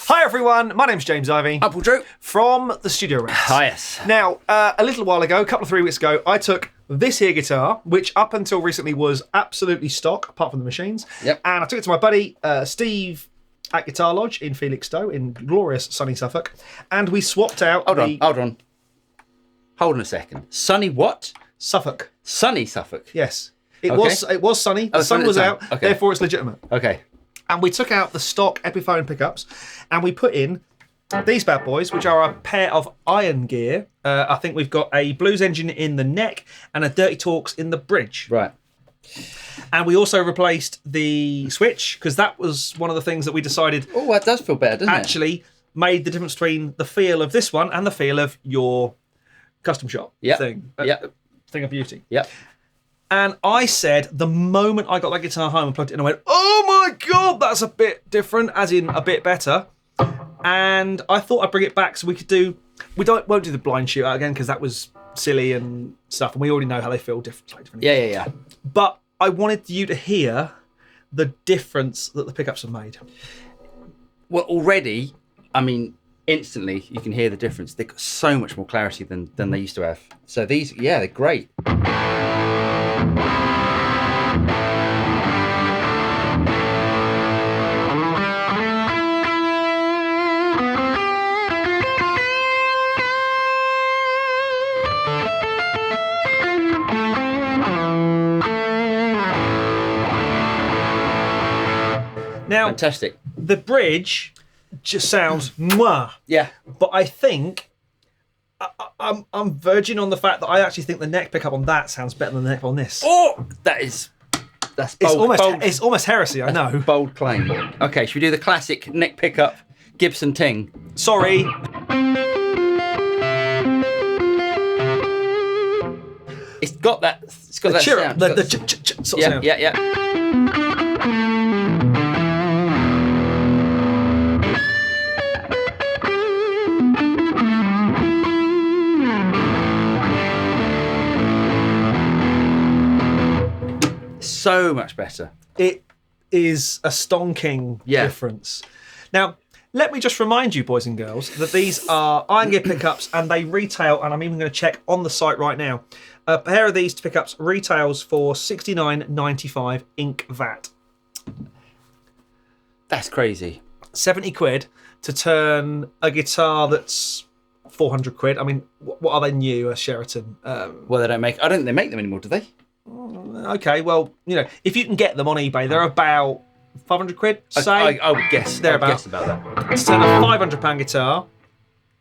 Hi everyone, my name's James Ivey. Apple Drew. From the Studio Rats. Hi, yes. Now, a little while ago, a couple of 3 weeks ago, I took this here guitar, which up until recently was absolutely stock, apart from the machines. Yep. And I took it to my buddy, Steve, at Guitar Lodge in Felixstowe, in glorious sunny Suffolk. And we swapped out Hold on. Hold on a second. Sunny what? Suffolk. Sunny Suffolk. Yes. It Okay. was sunny. The sun was out, Okay. therefore it's legitimate. Okay. And we took out the stock Epiphone pickups and we put in these bad boys, which are a pair of iron gear. I think we've got a blues engine in the neck and a Dirty Talks in the bridge. Right. And we also replaced the switch because that was one of the things that we decided Oh, that does feel better, doesn't it? actually made the difference between the feel of this one and the feel of your custom shop thing. Thing of beauty. Yep. And I said, the moment I got that guitar home and plugged it in, I went, oh my God, that's a bit different, as in a bit better. And I thought I'd bring it back so we could do, won't do the blind shootout again because that was silly and stuff. And we already know how they feel differently. Yeah. But I wanted you to hear the difference that the pickups have made. Well, already, I mean, instantly you can hear the difference. They've got so much more clarity than they used to have. So these, yeah, they're great. Now, Fantastic. the bridge just sounds mwah. Yeah. But I think I'm verging on the fact that I actually think the neck pickup on that sounds better than the neck on this. Oh, that's bold. It's almost heresy, I know. Bold claim. Okay, should we do the classic neck pickup Gibson ting? Sorry. It's got that Chirrup, sound. the sort of sound. Yeah. So much better. It is a stonking difference. Now, let me just remind you, boys and girls, that these are iron gear pickups and they retail, and I'm even going to check on the site right now, a pair of these pickups retails for $69.95 Inc. VAT. That's crazy. 70 quid to turn a guitar that's 400 quid. I mean, what are they new, a Sheraton? Well, I don't think they make them anymore, do they? Okay, well, you know, if you can get them on eBay, they're about 500 quid, say. I would guess. They're I would guess about that. To turn a £500 guitar,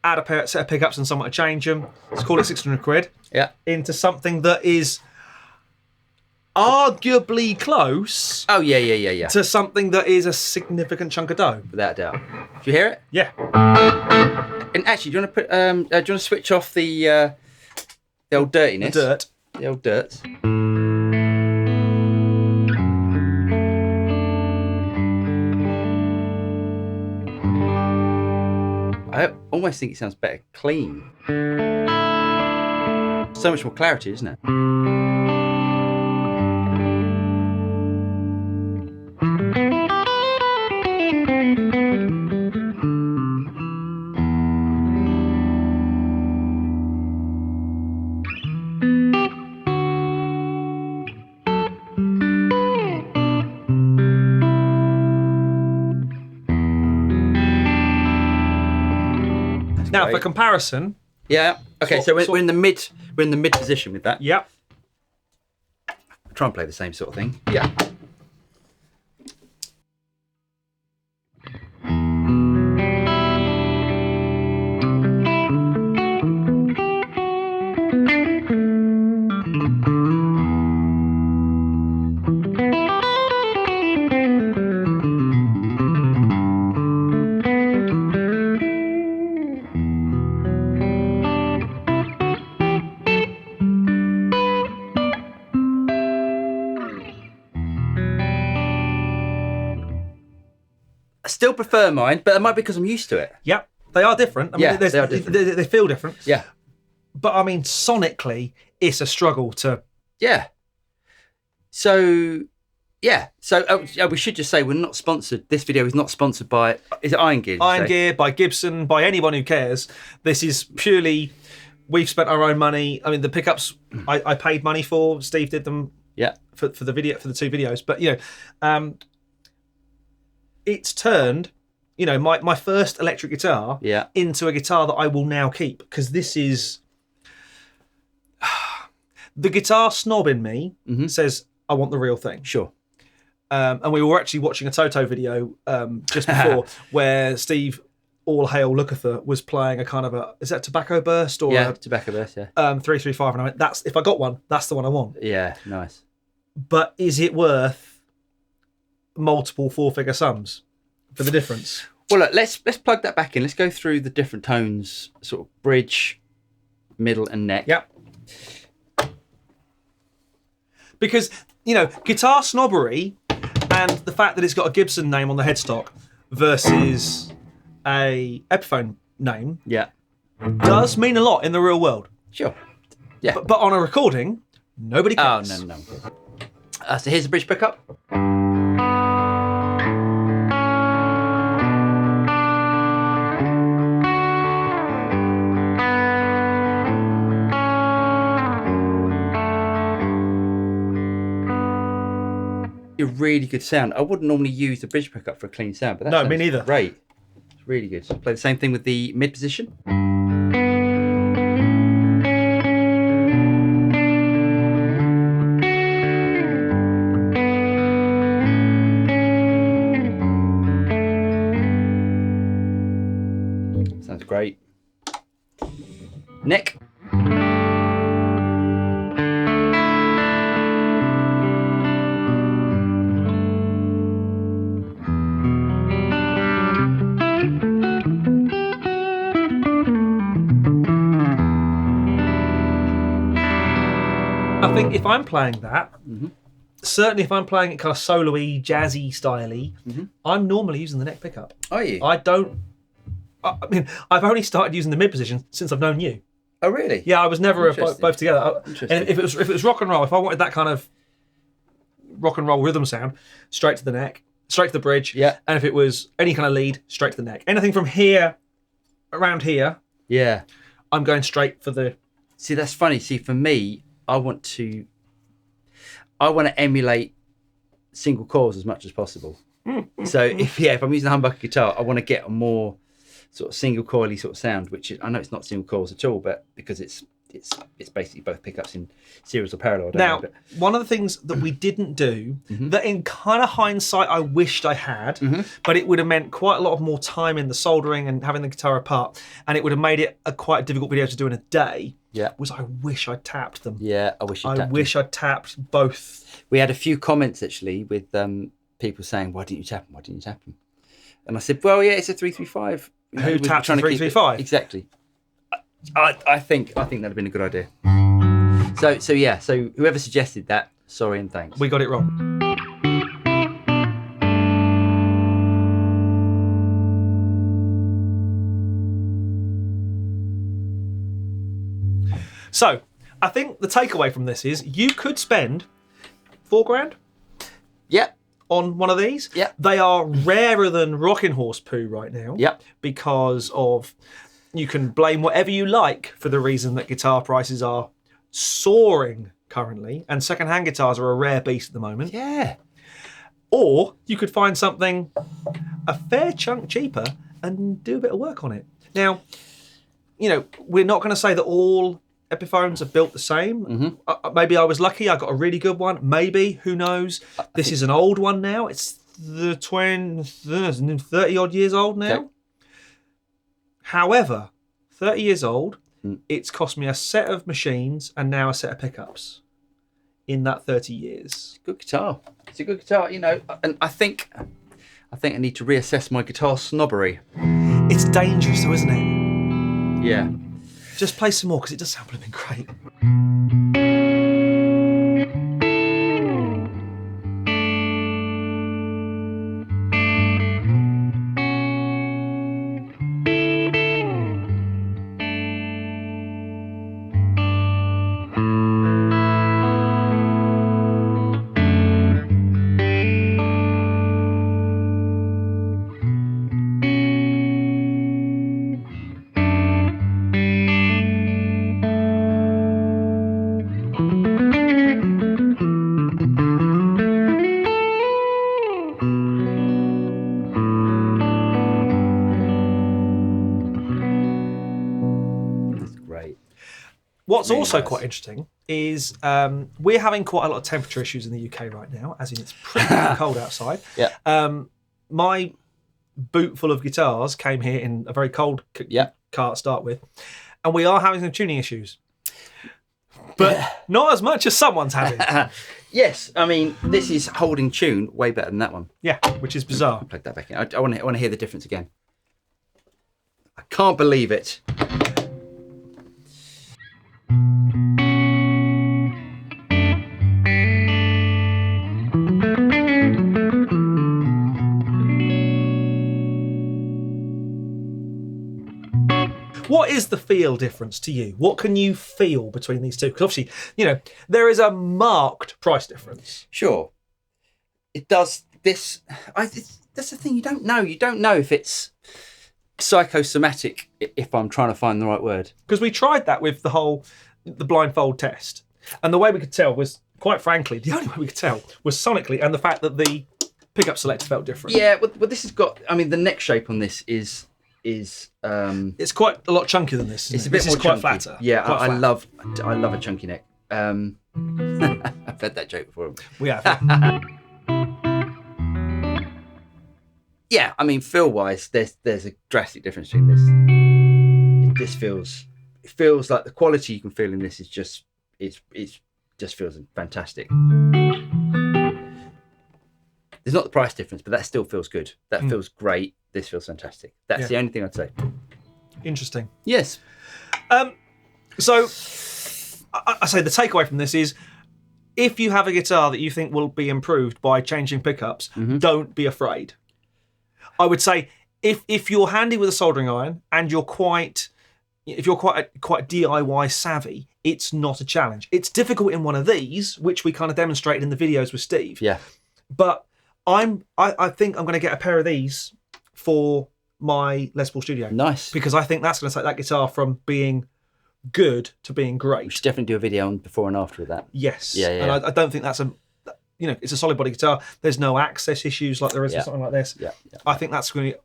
add a set of pickups and somewhere to change them, let's call it 600 quid, into something that is arguably close Oh, yeah. to something that is a significant chunk of dough. Without a doubt. Do you hear it? Yeah. And actually, do you want to do you want to switch off the old dirtiness? The old dirt. I almost think it sounds better clean. So much more clarity, isn't it? Now, Great. for comparison, Yeah. Okay. So we're in the mid. We're in the mid position with that. yep. Try and play the same sort of thing. Yeah. I still prefer mine, but that might be because I'm used to it. Yep. They are different. I mean, They are different. They feel different. Yeah. But I mean, sonically, it's a struggle to. Yeah. So, Yeah. So we should just say we're not sponsored. This video is not sponsored by. Is it Iron Gear? Iron Gear, by Gibson, by anyone who cares. This is purely, we've spent our own money. I mean, the pickups I paid money for. Steve did them. Yeah. For the video, for the 2 videos, but it's turned, my first electric guitar into a guitar that I will now keep, because this is the guitar snob in me says I want the real thing. Sure. And we were actually watching a Toto video just before where Steve, all hail Lukather, was playing a kind of is that Tobacco Burst or Tobacco Burst, 335, and I went, if I got one, that's the one I want. Yeah, nice. But is it worth multiple 4-figure sums for the difference? Well, look, let's plug that back in. Let's go through the different tones, sort of bridge, middle, and neck. Yep. Because, guitar snobbery and the fact that it's got a Gibson name on the headstock versus a Epiphone name does mean a lot in the real world. Sure. Yeah. But on a recording, nobody cares. Oh, no. So here's the bridge pickup. A really good sound. I wouldn't normally use the bridge pickup for a clean sound, but no, me neither. Great. It's really good. So play the same thing with the mid position. Sounds great. Neck. I think if I'm playing that, certainly if I'm playing it kind of solo-y, jazzy, style-y, I'm normally using the neck pickup. Are you? I mean, I've only started using the mid position since I've known you. Oh, really? Yeah, I was never both together. Interesting. And if it was rock and roll, if I wanted that kind of rock and roll rhythm sound, straight to the neck, straight to the bridge. Yeah. And if it was any kind of lead, straight to the neck. Anything from here, around here, I'm going straight for the... See, that's funny. See, for me, I want to emulate single coils as much as possible. So if I'm using a humbucker guitar, I want to get a more sort of single coily sort of sound, which is, I know it's not single coils at all, but because it's basically both pickups in series or parallel. Now, one of the things that we didn't do, that in kind of hindsight I wished I had, but it would have meant quite a lot of more time in the soldering and having the guitar apart, and it would have made it a quite difficult video to do in a day, was I wish I'd tapped them. Yeah, I wish I'd tapped both. We had a few comments actually with people saying, why didn't you tap them? Why didn't you tap them? And I said, well, yeah, it's a 335. Who taps a 335? Exactly. I think that'd have been a good idea. So whoever suggested that, sorry and thanks. We got it wrong. So I think the takeaway from this is you could spend $4,000 on one of these. They are rarer than rocking horse poo right now. Because of, you can blame whatever you like for the reason that guitar prices are soaring currently, and second-hand guitars are a rare beast at the moment. Or you could find something a fair chunk cheaper and do a bit of work on it. Now, we're not going to say that all Epiphones are built the same. Maybe I was lucky, I got a really good one. Maybe, who knows? This is an old one now. It's the 30 odd years old now. Okay. However, 30 years old, it's cost me a set of machines and now a set of pickups in that 30 years. Good guitar. It's a good guitar, and I think I need to reassess my guitar snobbery. It's dangerous though, isn't it? Yeah. Just play some more because it does sound blooming great. What's really also nice. quite interesting is we're having quite a lot of temperature issues in the UK right now, as in it's pretty cold outside. Yeah. My boot full of guitars came here in a very cold car to start with, and we are having some tuning issues. But not as much as someone's having. Yes, I mean, this is holding tune way better than that one. Yeah, which is bizarre. Plug that back in. I want to hear the difference again. I can't believe it. What is the feel difference to you? What can you feel between these two? Because obviously, you know, there is a marked price difference. Sure. It does this. That's the thing, you don't know. You don't know if it's psychosomatic, if I'm trying to find the right word. Because we tried that with the blindfold test. And the way we could tell was, quite frankly, the only way we could tell was sonically and the fact that the pickup selector felt different. Yeah, well this has got, I mean, the neck shape on this is it's quite a lot chunkier than this. It's a it? bit This more is quite chunky. flatter. Yeah, Quite I flat. love a chunky neck. I've had that joke before. We have. Yeah, I mean, feel-wise, there's a drastic difference between this. This feels like the quality you can feel in this is just it just feels fantastic. There's not the price difference, but that still feels good. That feels great. This feels fantastic. That's the only thing I'd say. Interesting. Yes. So, I say the takeaway from this is, if you have a guitar that you think will be improved by changing pickups, don't be afraid. I would say if you're handy with a soldering iron and you're quite DIY savvy, it's not a challenge. It's difficult in one of these, which we kind of demonstrated in the videos with Steve. Yeah. But I think I'm going to get a pair of these for my Les Paul Studio. Nice. Because I think that's going to take that guitar from being good to being great. We should definitely do a video on before and after of that. Yes. Yeah. And I don't think that's it's a solid body guitar. There's no access issues like there is with something like this. Yeah. I think that's going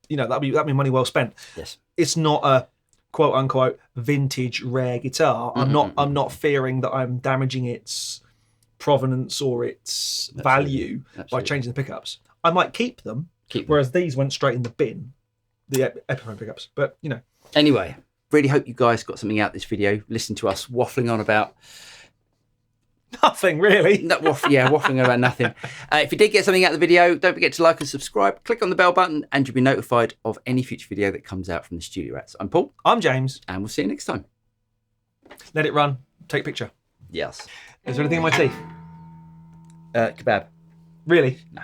to, that'd be money well spent. Yes. It's not a quote unquote vintage rare guitar. I'm not fearing that I'm damaging its provenance or its value by changing the pickups. I might keep them. Whereas these went straight in the bin, the Epiphone pickups. But Anyway, really hope you guys got something out of this video. Listen to us waffling on about nothing really. Waffling about nothing. If you did get something out of the video, don't forget to like and subscribe. Click on the bell button, and you'll be notified of any future video that comes out from the Studio Rats. I'm Paul. I'm James. And we'll see you next time. Let it run. Take a picture. Yes. Is there anything in my teeth? Kebab. Really? No.